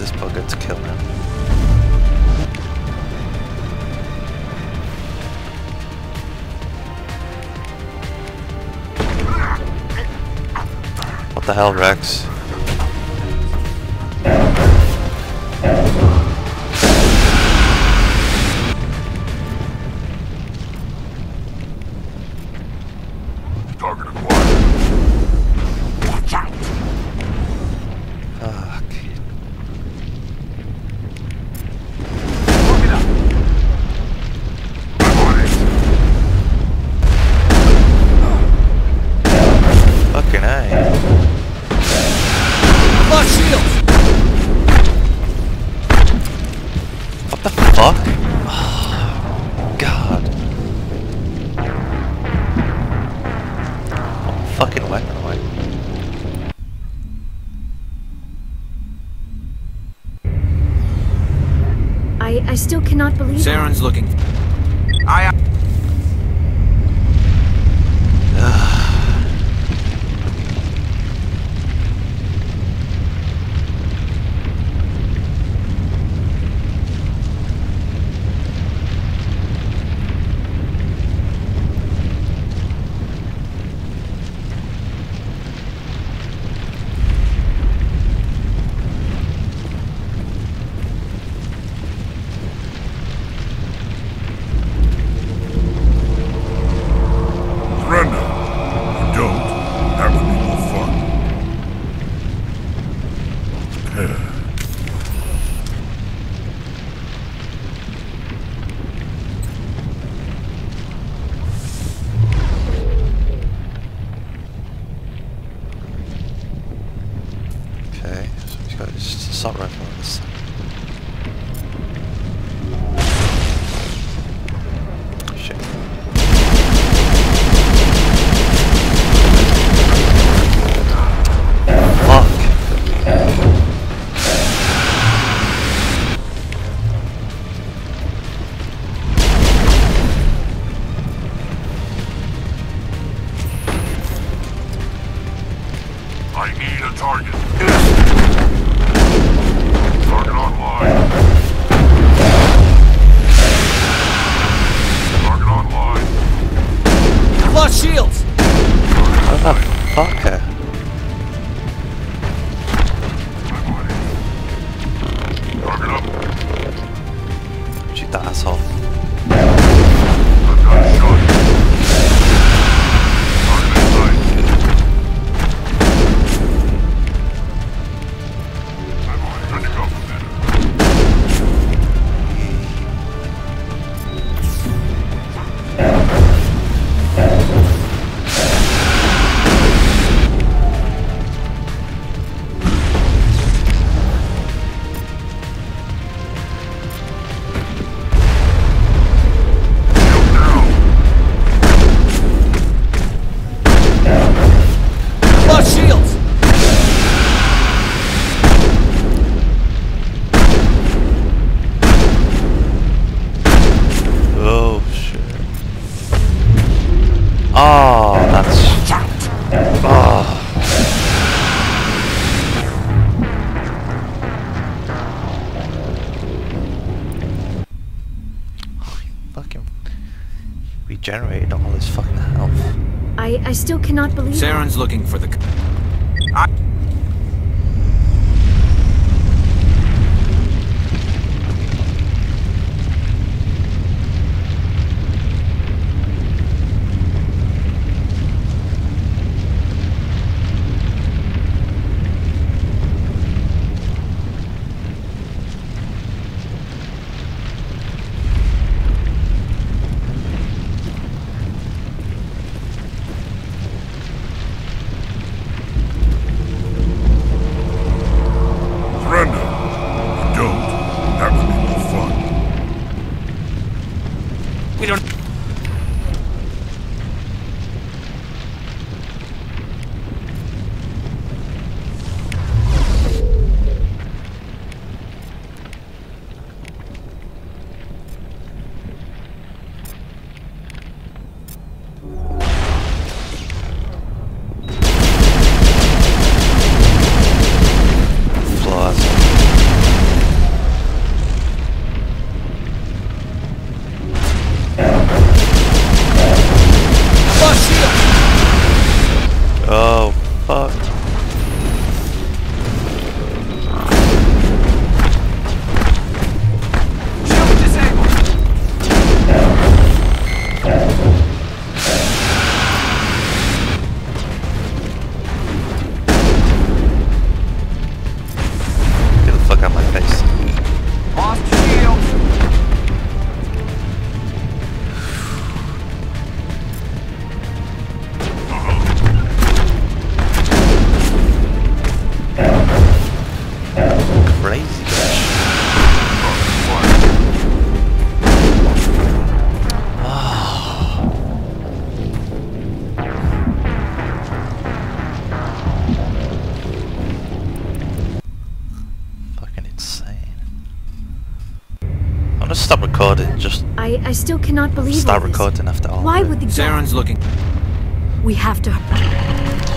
this bugger to kill him. What the hell, Rex? Target acquired. Watch out! Fuck. Look it up. I'm on it. Fucking A. Lost shields! What the fuck? Oh, God. Oh, fucking weapon away. I still cannot believe it. Saren's looking. I surrender. You don't. That would be more fun. Okay, so he's got his assault rifle on this. Shit. Fuck. I need a target. Target online. Target online. Lost shields! What the fuck? I'm on it. Target up. Shoot the asshole. I've got a shot. Target in sight. I'm on it. Good to go, Commander. Shield down. Lost shields! Oh shit. Oh, that's. Oh. Fucking regenerated all his fucking health. I still cannot believe it. Saren's looking for the. I'm gonna stop recording. Just I still cannot believe start all this. recording after all. Why would the Zaren's looking. We have to...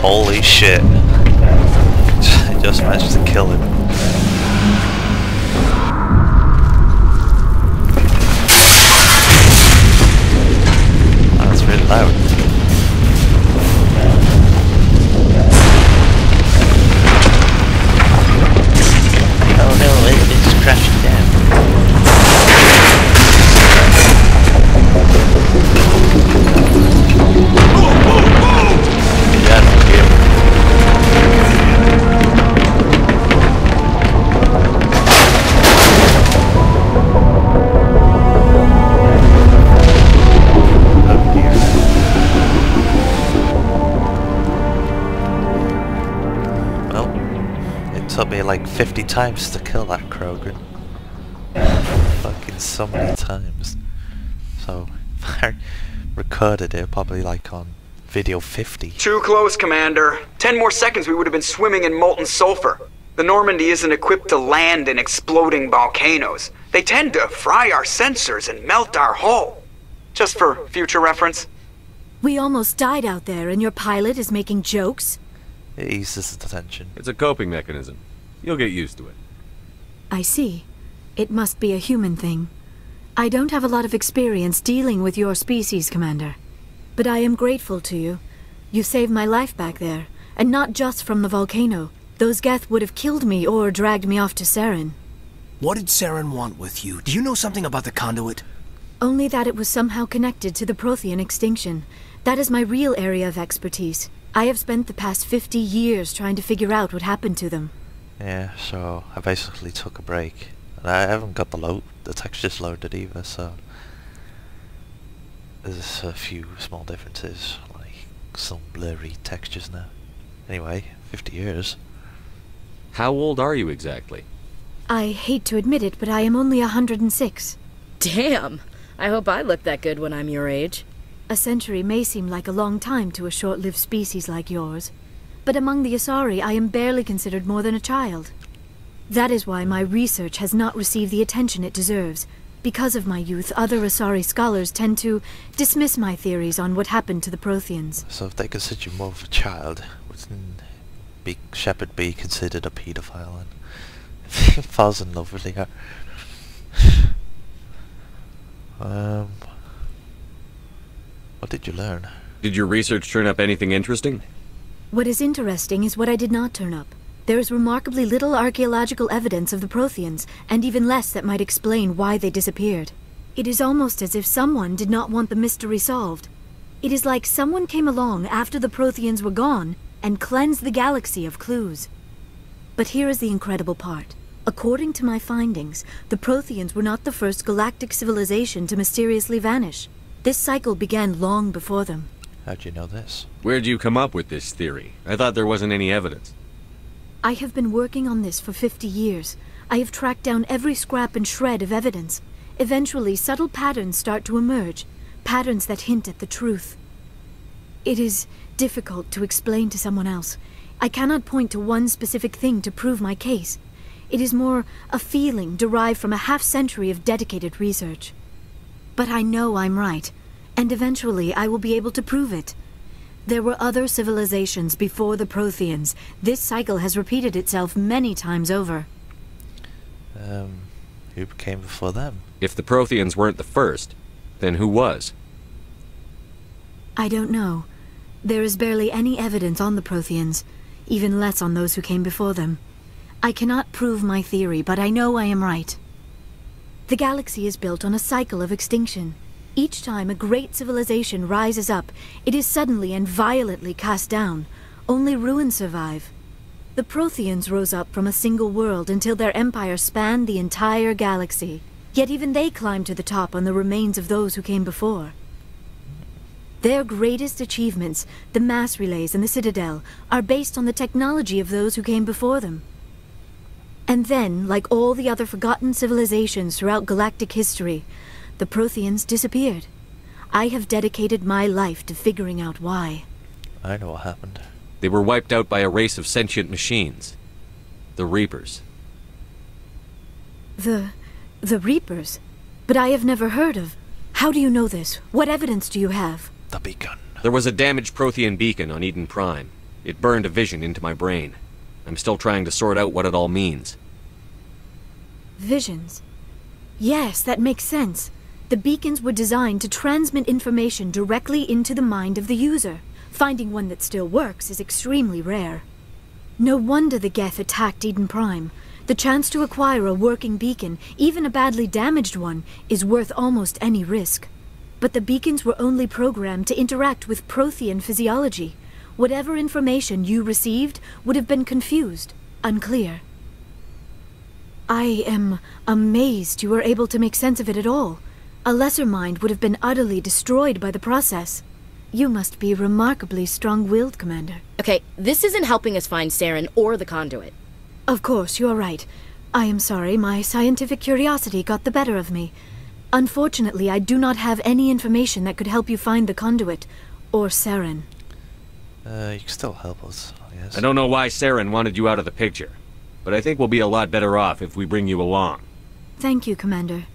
Holy shit! I just managed to kill him. That's really loud. Oh no, it's crashing down. Yeah, thank you. Oh dear. Well, it took me like 50 times to kill that Krogan. Fucking so many times. So, if I recorded it probably like on video 50. Too close, Commander. 10 more seconds we would have been swimming in molten sulfur. The Normandy isn't equipped to land in exploding volcanoes. They tend to fry our sensors and melt our hull. Just for future reference. We almost died out there and your pilot is making jokes? It eases the tension. It's a coping mechanism. You'll get used to it. I see. It must be a human thing. I don't have a lot of experience dealing with your species, Commander. But I am grateful to you. You saved my life back there, and not just from the volcano. Those Geth would have killed me or dragged me off to Saren. What did Saren want with you? Do you know something about the conduit? Only that it was somehow connected to the Prothean extinction. That is my real area of expertise. I have spent the past 50 years trying to figure out what happened to them. Yeah, so I basically took a break. And I haven't got the textures loaded either, so there's a few small differences, like some blurry textures now. Anyway, 50 years. How old are you exactly? I hate to admit it, but I am only 106. Damn! I hope I look that good when I'm your age. A century may seem like a long time to a short-lived species like yours, but among the Asari I am barely considered more than a child. That is why my research has not received the attention it deserves. Because of my youth, other Asari scholars tend to dismiss my theories on what happened to the Protheans. So if they consider you more of a child, wouldn't Shepard be considered a paedophile? And if he falls in love with her? What did you learn? Did your research turn up anything interesting? What is interesting is what I did not turn up. There is remarkably little archaeological evidence of the Protheans, and even less that might explain why they disappeared. It is almost as if someone did not want the mystery solved. It is like someone came along after the Protheans were gone and cleansed the galaxy of clues. But here is the incredible part. According to my findings, the Protheans were not the first galactic civilization to mysteriously vanish. This cycle began long before them. How'd you know this? Where'd you come up with this theory? I thought there wasn't any evidence. I have been working on this for 50 years. I have tracked down every scrap and shred of evidence. Eventually, subtle patterns start to emerge, patterns that hint at the truth. It is difficult to explain to someone else. I cannot point to one specific thing to prove my case. It is more a feeling derived from a half-century of dedicated research. But I know I'm right, and eventually I will be able to prove it. There were other civilizations before the Protheans. This cycle has repeated itself many times over. Who came before them? If the Protheans weren't the first, then who was? I don't know. There is barely any evidence on the Protheans, even less on those who came before them. I cannot prove my theory, but I know I am right. The galaxy is built on a cycle of extinction. Each time a great civilization rises up, it is suddenly and violently cast down. Only ruins survive. The Protheans rose up from a single world until their empire spanned the entire galaxy. Yet even they climbed to the top on the remains of those who came before. Their greatest achievements, the mass relays and the Citadel, are based on the technology of those who came before them. And then, like all the other forgotten civilizations throughout galactic history, the Protheans disappeared. I have dedicated my life to figuring out why. I know what happened. They were wiped out by a race of sentient machines. The Reapers. The Reapers? but I have never heard of. How do you know this? What evidence do you have? The beacon. There was a damaged Prothean beacon on Eden Prime. It burned a vision into my brain. I'm still trying to sort out what it all means. Visions. Yes, that makes sense. The beacons were designed to transmit information directly into the mind of the user. Finding one that still works is extremely rare. No wonder the Geth attacked Eden Prime. The chance to acquire a working beacon, even a badly damaged one, is worth almost any risk. But the beacons were only programmed to interact with Prothean physiology. Whatever information you received would have been confused, unclear. I am amazed you were able to make sense of it at all. A lesser mind would have been utterly destroyed by the process. You must be remarkably strong-willed, Commander. Okay, this isn't helping us find Saren or the conduit. Of course, you're right. I am sorry, my scientific curiosity got the better of me. Unfortunately, I do not have any information that could help you find the conduit, or Saren. You can still help us, I guess. I don't know why Saren wanted you out of the picture, but I think we'll be a lot better off if we bring you along. Thank you, Commander.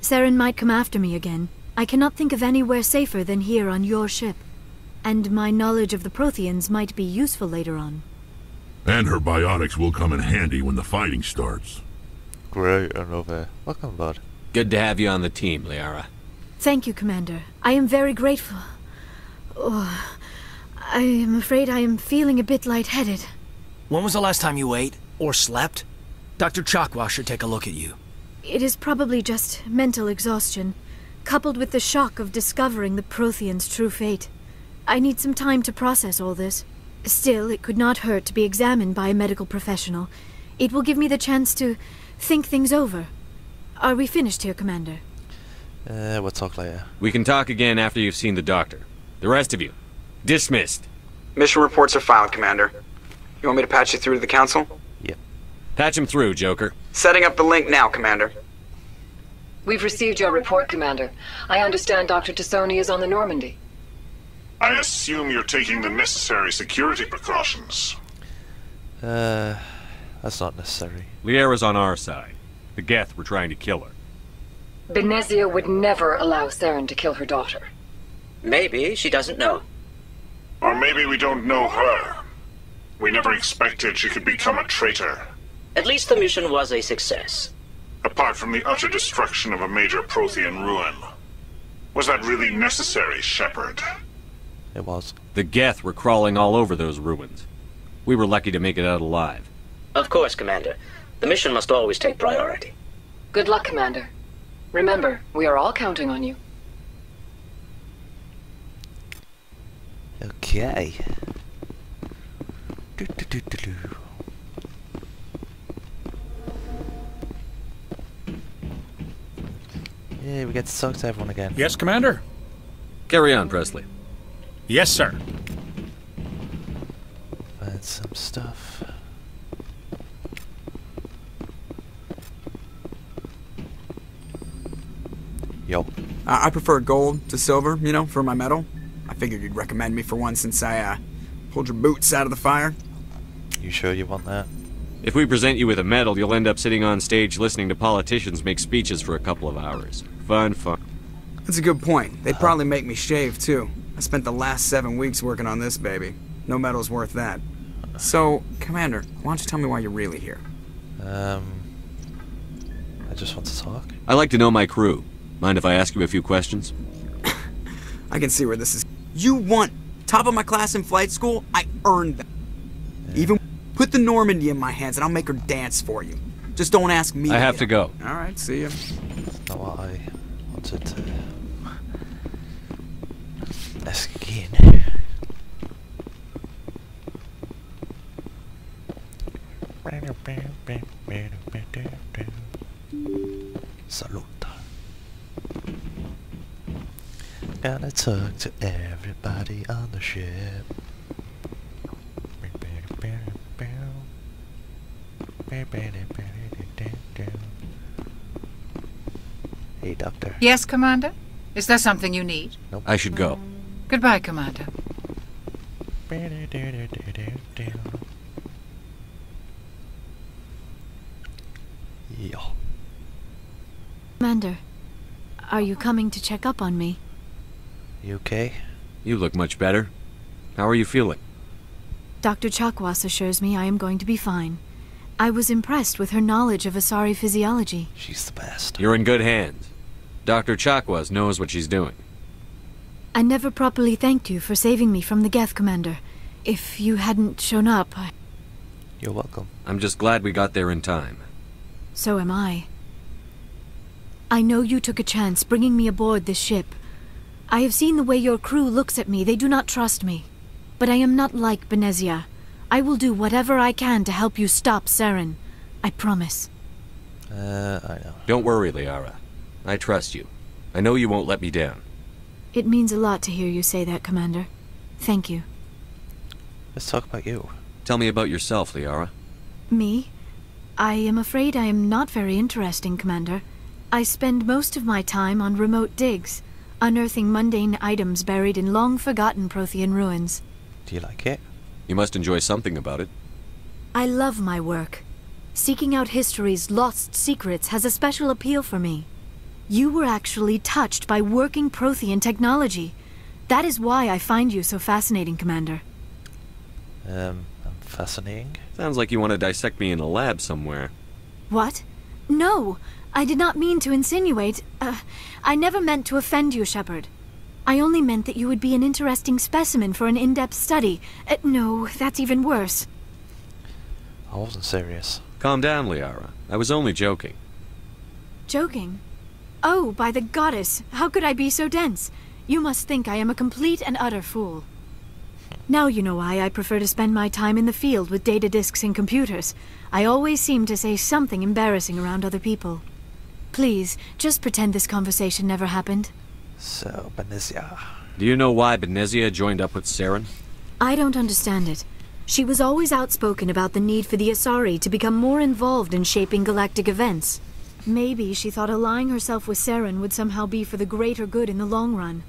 Saren might come after me again. I cannot think of anywhere safer than here on your ship. And my knowledge of the Protheans might be useful later on. And her biotics will come in handy when the fighting starts. Great, I love it. Welcome, bud. Good to have you on the team, Liara. Thank you, Commander. I am very grateful. Oh, I am afraid I am feeling a bit lightheaded. When was the last time you ate? Or slept? Dr. Chakwa should take a look at you. It is probably just mental exhaustion, coupled with the shock of discovering the Protheans' true fate. I need some time to process all this. Still, it could not hurt to be examined by a medical professional. It will give me the chance to think things over. Are we finished here, Commander? We'll talk later. We can talk again after you've seen the doctor. The rest of you, dismissed. Mission reports are filed, Commander. You want me to patch you through to the Council? Yep. Patch him through, Joker. Setting up the link now, Commander. We've received your report, Commander. I understand Dr. Tassoni is on the Normandy. I assume you're taking the necessary security precautions. That's not necessary. Liara's on our side. The Geth were trying to kill her. Benezia would never allow Saren to kill her daughter. Maybe she doesn't know. Or maybe we don't know her. We never expected she could become a traitor. At least the mission was a success. Apart from the utter destruction of a major Prothean ruin. Was that really necessary, Shepard? It was. The Geth were crawling all over those ruins. We were lucky to make it out alive. Of course, Commander. The mission must always take priority. Good luck, Commander. Remember, we are all counting on you. Okay. Do. Yeah, we get to talk to everyone again. Yes, Commander? Carry on, Presley. Yes, sir. Find some stuff. Yo. I prefer gold to silver, you know, for my medal. I figured you'd recommend me for one since I, pulled your boots out of the fire. You sure you want that? If we present you with a medal, you'll end up sitting on stage listening to politicians make speeches for a couple of hours. Fun. That's a good point. They'd probably make me shave, too. I spent the last 7 weeks working on this baby. No medal's worth that. So, Commander, why don't you tell me why you're really here? I just want to talk. I like to know my crew. Mind if I ask you a few questions? I can see where this is. You want top of my class in flight school? I earned that. Yeah. Even put the Normandy in my hands and I'll make her dance for you. Just don't ask me. I have to go. Alright, see ya. Not what I wanted to ask again. Salute. Gonna talk to everybody on the ship. Hey, Doctor. Yes, Commander? Is there something you need? Nope. I should go. Goodbye, Commander. Yo. Commander, Are you coming to check up on me? You okay? You look much better. How are you feeling? Dr. Chakwas assures me I am going to be fine. I was impressed with her knowledge of Asari physiology. She's the best. You're in good hands. Dr. Chakwas knows what she's doing. I never properly thanked you for saving me from the Geth, Commander. If you hadn't shown up, You're welcome. I'm just glad we got there in time. So am I. I know you took a chance bringing me aboard this ship. I have seen the way your crew looks at me. They do not trust me. But I am not like Benezia. I will do whatever I can to help you stop Saren. I promise. I know. Don't worry, Liara. I trust you. I know you won't let me down. It means a lot to hear you say that, Commander. Thank you. Let's talk about you. Tell me about yourself, Liara. Me? I am afraid I am not very interesting, Commander. I spend most of my time on remote digs, unearthing mundane items buried in long-forgotten Prothean ruins. Do you like it? You must enjoy something about it. I love my work. Seeking out history's lost secrets has a special appeal for me. You were actually touched by working Prothean technology. That is why I find you so fascinating, Commander. I'm fascinating. Sounds like you want to dissect me in a lab somewhere. What? No! I did not mean to insinuate. I never meant to offend you, Shepard. I only meant that you would be an interesting specimen for an in-depth study. No, that's even worse. I wasn't serious. Calm down, Liara. I was only joking. Joking? Oh, by the goddess, how could I be so dense? You must think I am a complete and utter fool. Now you know why I prefer to spend my time in the field with data disks and computers. I always seem to say something embarrassing around other people. Please, just pretend this conversation never happened. So, Benezia. Do you know why Benezia joined up with Saren? I don't understand it. She was always outspoken about the need for the Asari to become more involved in shaping galactic events. Maybe she thought allying herself with Saren would somehow be for the greater good in the long run.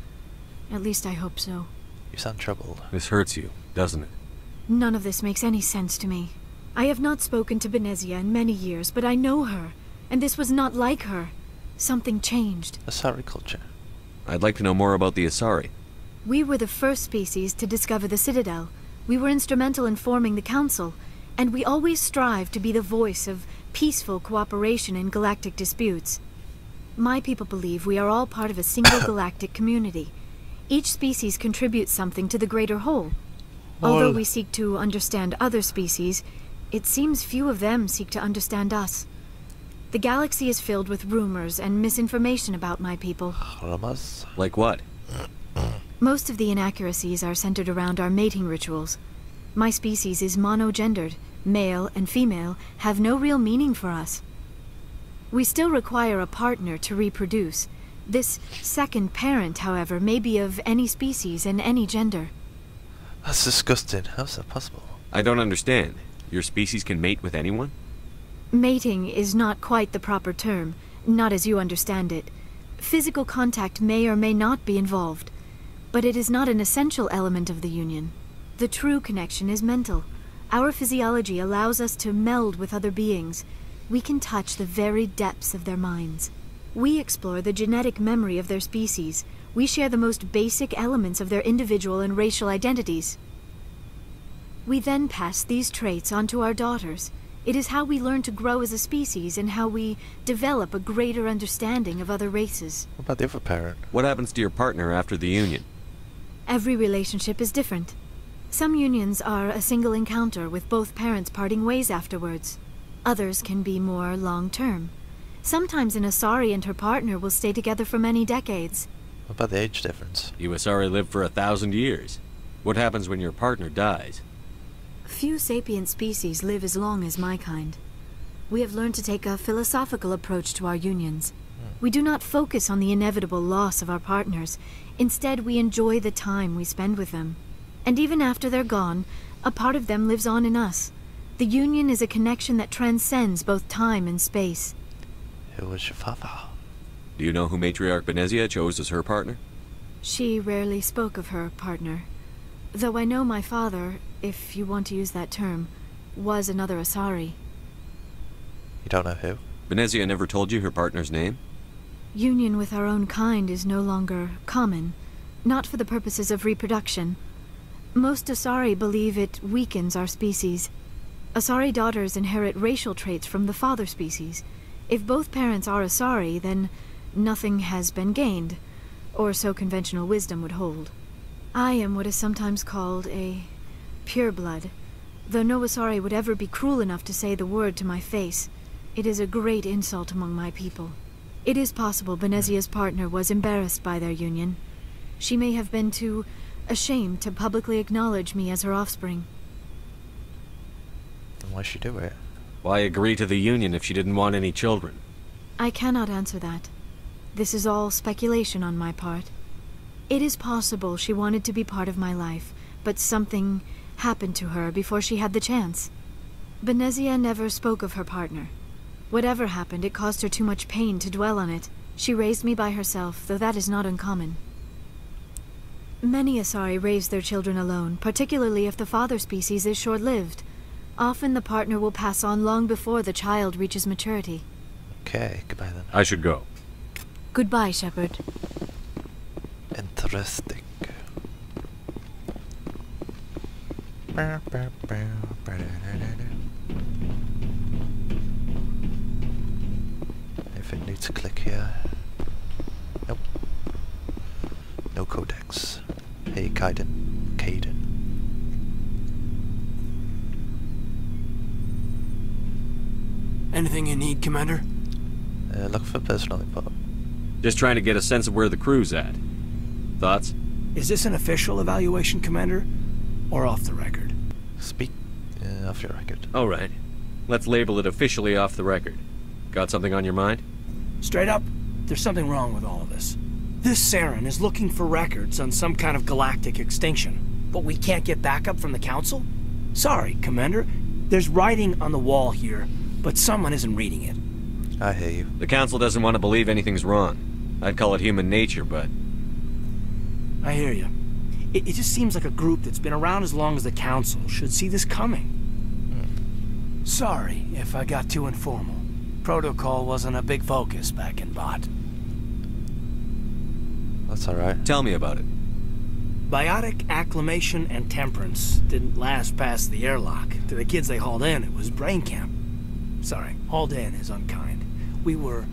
At least I hope so. You sound troubled. This hurts you, doesn't it? None of this makes any sense to me. I have not spoken to Benezia in many years, but I know her. And this was not like her. Something changed. Asari culture. I'd like to know more about the Asari. We were the first species to discover the Citadel. We were instrumental in forming the Council, and we always strive to be the voice of peaceful cooperation in galactic disputes. My people believe we are all part of a single galactic community. Each species contributes something to the greater whole. Although we seek to understand other species, it seems few of them seek to understand us. The galaxy is filled with rumors and misinformation about my people. Rumors? Like what? Most of the inaccuracies are centered around our mating rituals. My species is monogendered. Male and female have no real meaning for us. We still require a partner to reproduce. This second parent, however, may be of any species and any gender. That's disgusting. How's that possible? I don't understand. Your species can mate with anyone? Mating is not quite the proper term, not as you understand it. Physical contact may or may not be involved, but it is not an essential element of the union. The true connection is mental. Our physiology allows us to meld with other beings. We can touch the very depths of their minds. We explore the genetic memory of their species. We share the most basic elements of their individual and racial identities. We then pass these traits on to our daughters. It is how we learn to grow as a species and how we develop a greater understanding of other races. What about the other parent? What happens to your partner after the union? Every relationship is different. Some unions are a single encounter with both parents parting ways afterwards. Others can be more long-term. Sometimes an Asari and her partner will stay together for many decades. What about the age difference? You Asari live for 1,000 years. What happens when your partner dies? Few sapient species live as long as my kind. We have learned to take a philosophical approach to our unions. We do not focus on the inevitable loss of our partners. Instead, we enjoy the time we spend with them. And even after they're gone, a part of them lives on in us. The union is a connection that transcends both time and space. Who was your father? Do you know who Matriarch Benezia chose as her partner? She rarely spoke of her partner. Though I know my father, if you want to use that term, was another Asari. You don't know who? Benezia never told you her partner's name? Union with our own kind is no longer common, not for the purposes of reproduction. Most Asari believe it weakens our species. Asari daughters inherit racial traits from the father species. If both parents are Asari, then nothing has been gained, or so conventional wisdom would hold. I am what is sometimes called a pureblood, though no Asari would ever be cruel enough to say the word to my face. It is a great insult among my people. It is possible Benezia's partner was embarrassed by their union. She may have been too ashamed to publicly acknowledge me as her offspring. Then why she do it? Why agree to the union if she didn't want any children? I cannot answer that. This is all speculation on my part. It is possible she wanted to be part of my life, but something happened to her before she had the chance. Benezia never spoke of her partner. Whatever happened, it caused her too much pain to dwell on it. She raised me by herself, though that is not uncommon. Many Asari raise their children alone, particularly if the father species is short-lived. Often the partner will pass on long before the child reaches maturity. Okay, goodbye then. I should go. Goodbye, Shepard. Interesting. If it needs to click here. Nope. No codex. Hey, Kaiden. Anything you need, Commander? Look for personal info. Just trying to get a sense of where the crew's at. Thoughts? Is this an official evaluation, Commander? Or off the record? Speak off your record. All right. Let's label it officially off the record. Got something on your mind? Straight up, there's something wrong with all of this. This Saren is looking for records on some kind of galactic extinction, but we can't get backup from the Council? Sorry, Commander. There's writing on the wall here, but someone isn't reading it. I hear you. The Council doesn't want to believe anything's wrong. I'd call it human nature, but... I hear you. It just seems like a group that's been around as long as the Council should see this coming. Sorry if I got too informal. Protocol wasn't a big focus back in Bot. That's alright. Tell me about it. Biotic acclimation and temperance didn't last past the airlock. To the kids they hauled in, it was brain camp. Sorry, hauled in is unkind. We were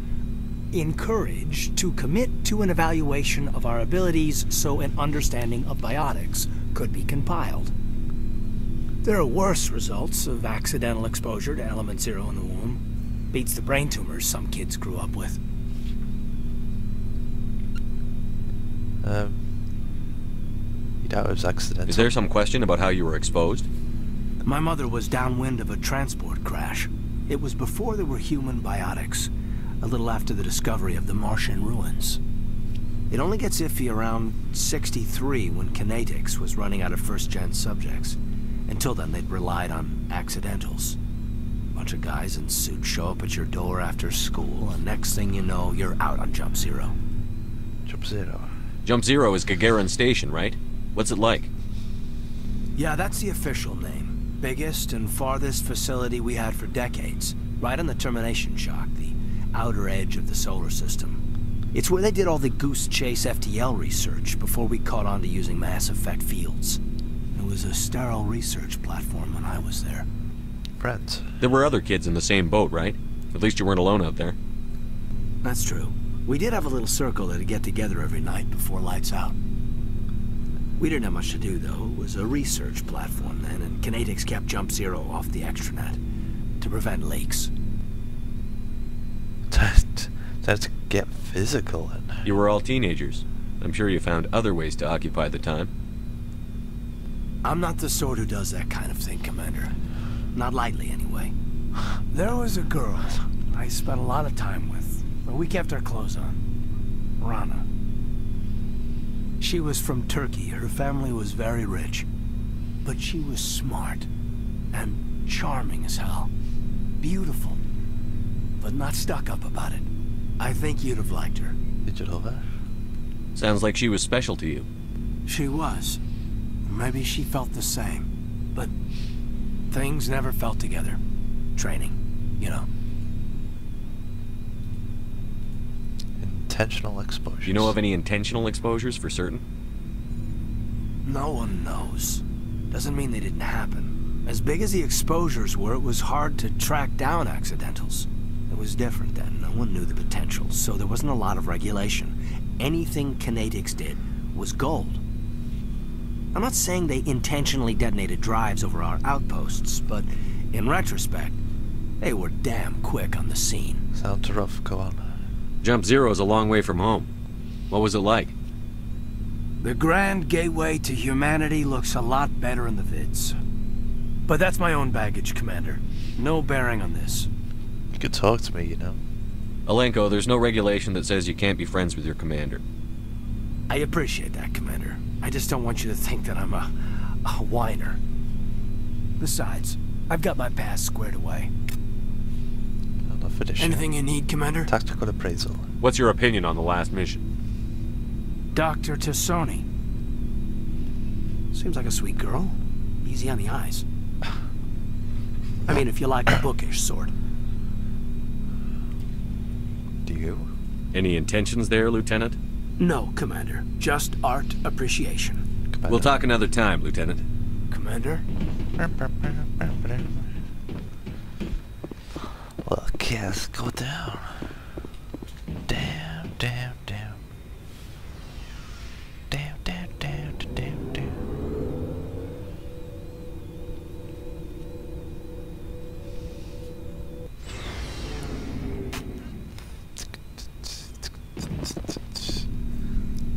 encouraged to commit to an evaluation of our abilities so an understanding of biotics could be compiled. There are worse results of accidental exposure to element 0 in the womb. Beats the brain tumors some kids grew up with. You doubt it was accidental? Is there some question about how you were exposed? My mother was downwind of a transport crash. It was before there were human biotics, a little after the discovery of the Martian ruins. It only gets iffy around 63 when kinetics was running out of first-gen subjects. Until then, they'd relied on accidentals. Bunch of guys in suits show up at your door after school, and next thing you know, you're out on Jump Zero. Jump Zero. Jump Zero is Gagarin Station, right? What's it like? Yeah, that's the official name. Biggest and farthest facility we had for decades. Right on the termination shock, the outer edge of the solar system. It's where they did all the Goose Chase FTL research before we caught on to using mass effect fields. It was a sterile research platform when I was there. Friends. There were other kids in the same boat, right? At least you weren't alone out there. That's true. We did have a little circle that'd get together every night before lights out. We didn't have much to do, though. It was a research platform then, and kinetics kept Jump Zero off the extranet to prevent leaks. Let's get physical and... You were all teenagers. I'm sure you found other ways to occupy the time. I'm not the sort who does that kind of thing, Commander. Not lightly, anyway. There was a girl I spent a lot of time with, but we kept our clothes on. Rana. She was from Turkey. Her family was very rich. But she was smart and charming as hell. Beautiful, but not stuck up about it. I think you'd have liked her. Did you love her? Sounds like she was special to you. She was. Maybe she felt the same. But things never felt together. Training, you know. Intentional exposures. Do you know of any intentional exposures for certain? No one knows. Doesn't mean they didn't happen. As big as the exposures were, it was hard to track down accidentals. It was different then. No one knew the potential, so there wasn't a lot of regulation. Anything Kinetics did was gold. I'm not saying they intentionally detonated drives over our outposts, but in retrospect, they were damn quick on the scene. Sounds rough, go on. Jump Zero is a long way from home. What was it like? The grand gateway to humanity looks a lot better in the vids. But that's my own baggage, Commander. No bearing on this. You could talk to me, you know. Alenko, there's no regulation that says you can't be friends with your commander. I appreciate that, Commander. I just don't want you to think that I'm a whiner. Besides, I've got my past squared away. Enough addition. Anything you need, Commander? Tactical appraisal. What's your opinion on the last mission? Dr. Tassoni. Seems like a sweet girl. Easy on the eyes. I mean, if you like a bookish sort. Do you? Any intentions there, Lieutenant? No, Commander. Just art appreciation. Commander. We'll talk another time, Lieutenant. Commander? Look, yes, go down. Damn, damn, damn. Damn, damn, damn, damn, damn.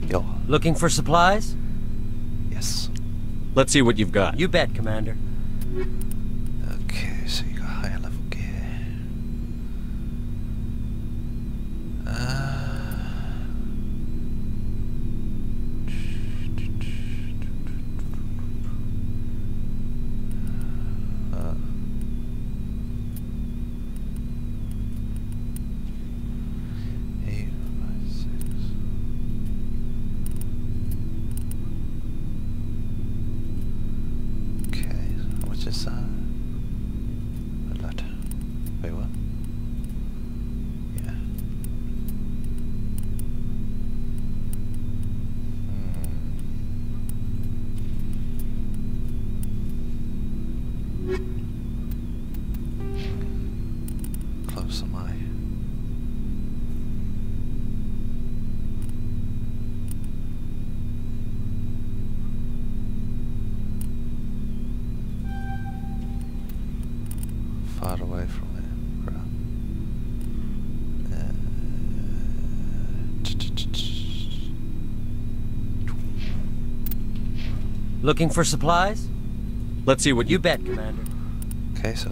Yo. Looking for supplies? Yes. Let's see what you've got. You bet, Commander. Okay, so you got higher level gear. Just a lot. Wait, what? Yeah. Close am I? Far away from it. Looking for supplies? Let's see what You bet, Commander. Okay, so